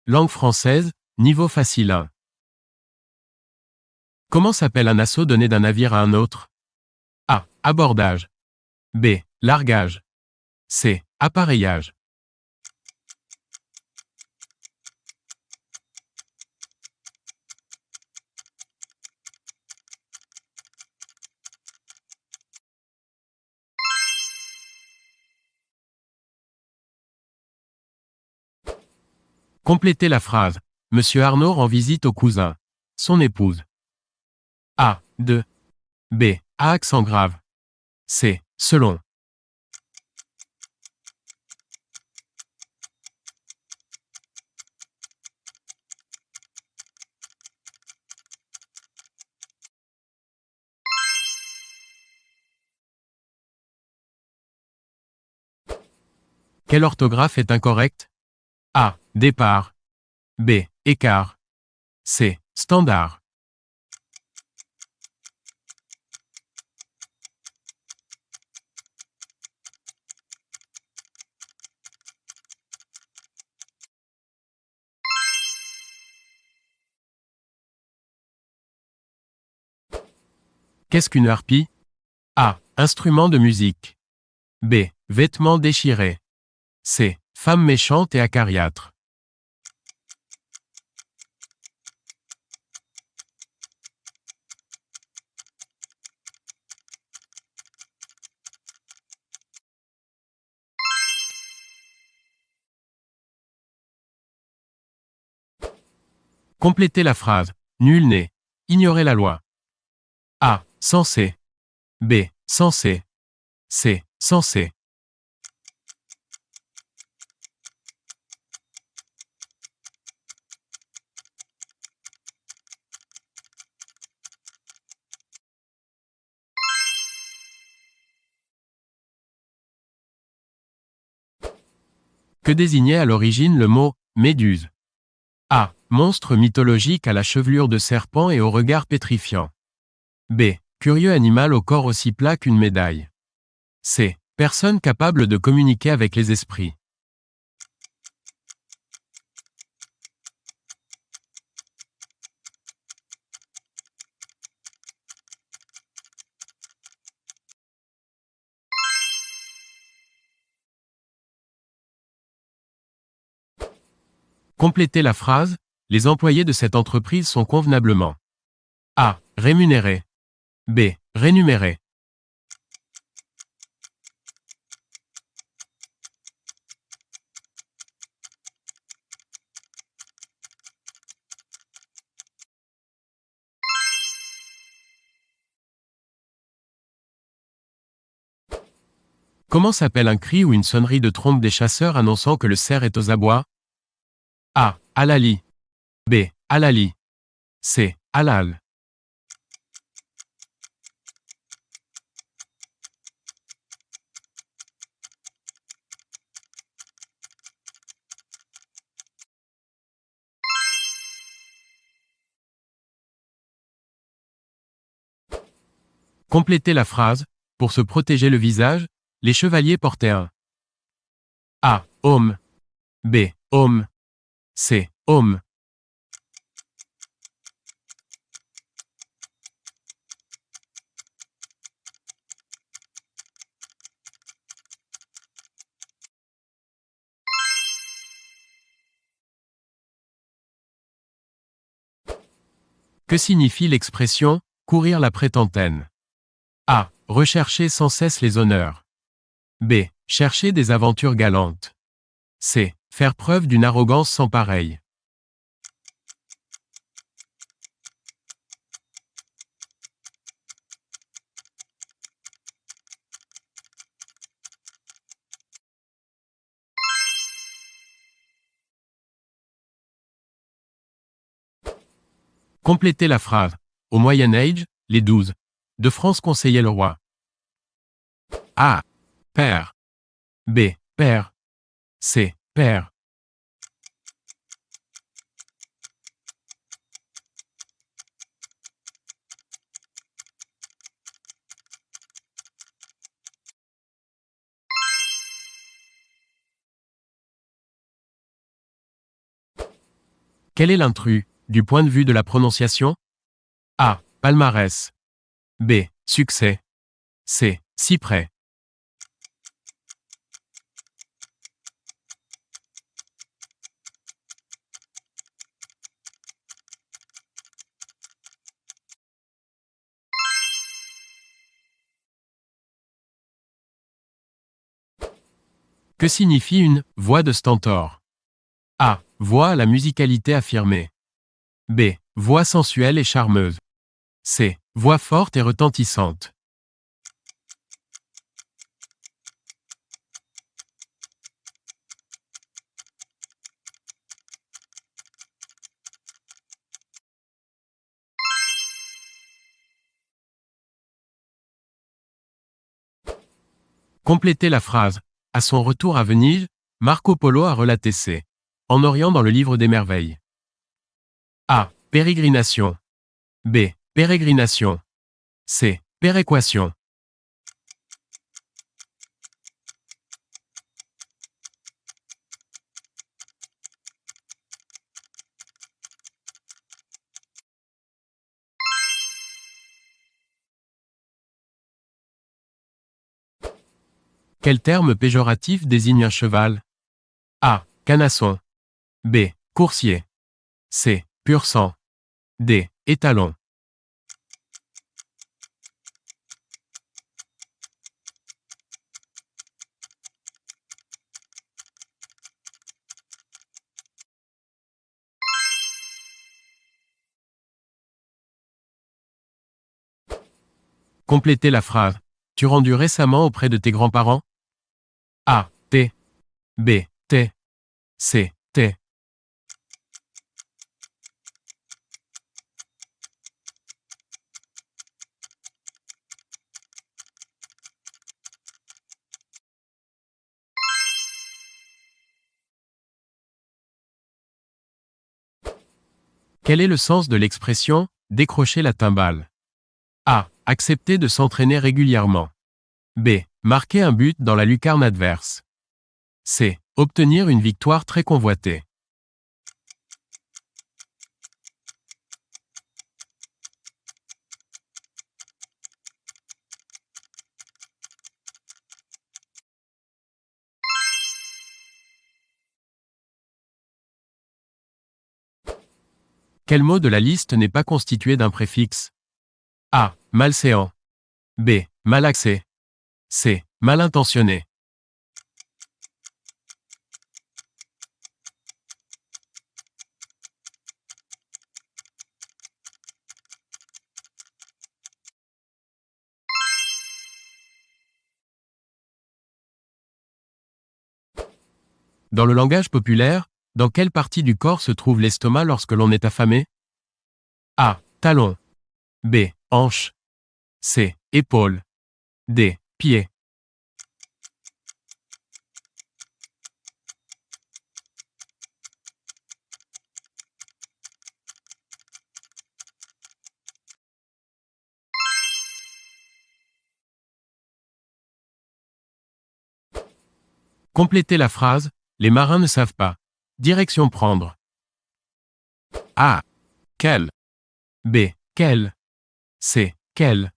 Langue française, niveau facile 1. Comment s'appelle un assaut donné d'un navire à un autre? A. Abordage. B. Largage. C. Appareillage. Complétez la phrase. Monsieur Arnaud rend visite au cousin. Son épouse. A. De. B. À accent grave. C. Selon. Quelle orthographe est incorrecte? A. Départ. B. Écart. C. Standard. Qu'est-ce qu'une harpie? A. Instrument de musique. B. Vêtements déchirés. C. Femme méchante et acariâtre. Complétez la phrase. Nul n'est. Ignorez la loi. A. Censé. B. Censé. C. Censé. Que désignait à l'origine le mot méduse? A. Monstre mythologique à la chevelure de serpent et au regard pétrifiant. B. Curieux animal au corps aussi plat qu'une médaille. C. Personne capable de communiquer avec les esprits. Complétez la phrase. Les employés de cette entreprise sont convenablement. A. Rémunérés. B. Rémunérés. Comment s'appelle un cri ou une sonnerie de trompe des chasseurs annonçant que le cerf est aux abois? A. Halali. B. Halali. C. Halal. Complétez la phrase. Pour se protéger le visage, les chevaliers portaient un A. Aume. B. Aume. C. Aume. Que signifie l'expression « courir la prétentaine » A. Rechercher sans cesse les honneurs. B. Chercher des aventures galantes. C. Faire preuve d'une arrogance sans pareille. Complétez la phrase. Au Moyen Âge, les 12 de France conseillaient le roi. A. Père. B. Père. C. Père. Quel est l'intrus, du point de vue de la prononciation? A. Palmarès. B. Succès. C. Cyprès. Que signifie une voix de stentor? A. Voix à la musicalité affirmée. B. Voix sensuelle et charmeuse. C. Voix forte et retentissante. Complétez la phrase. À son retour à Venise, Marco Polo a relaté C. En Orient dans le livre des merveilles. A. Pérégrination. B. Pérégrination. C. Péréquation. Quel terme péjoratif désigne un cheval? A. Canasson. B. Coursier. C. Pur sang. D. Étalon. Complétez la phrase. Tu rendu récemment auprès de tes grands-parents? A. T. B. T. C. T. Quel est le sens de l'expression « décrocher la timbale » A. Accepter de s'entraîner régulièrement. B. Marquer un but dans la lucarne adverse. C. Obtenir une victoire très convoitée. Quel mot de la liste n'est pas constitué d'un préfixe? A. Malséant. B. Malaxé. C. Mal intentionné. Dans le langage populaire, dans quelle partie du corps se trouve l'estomac lorsque l'on est affamé? A. Talon. B. Hanche. C. Épaule. D. Pied. Complétez la phrase. Les marins ne savent pas. Direction prendre. A. Quel. B. Quel. C. Quel.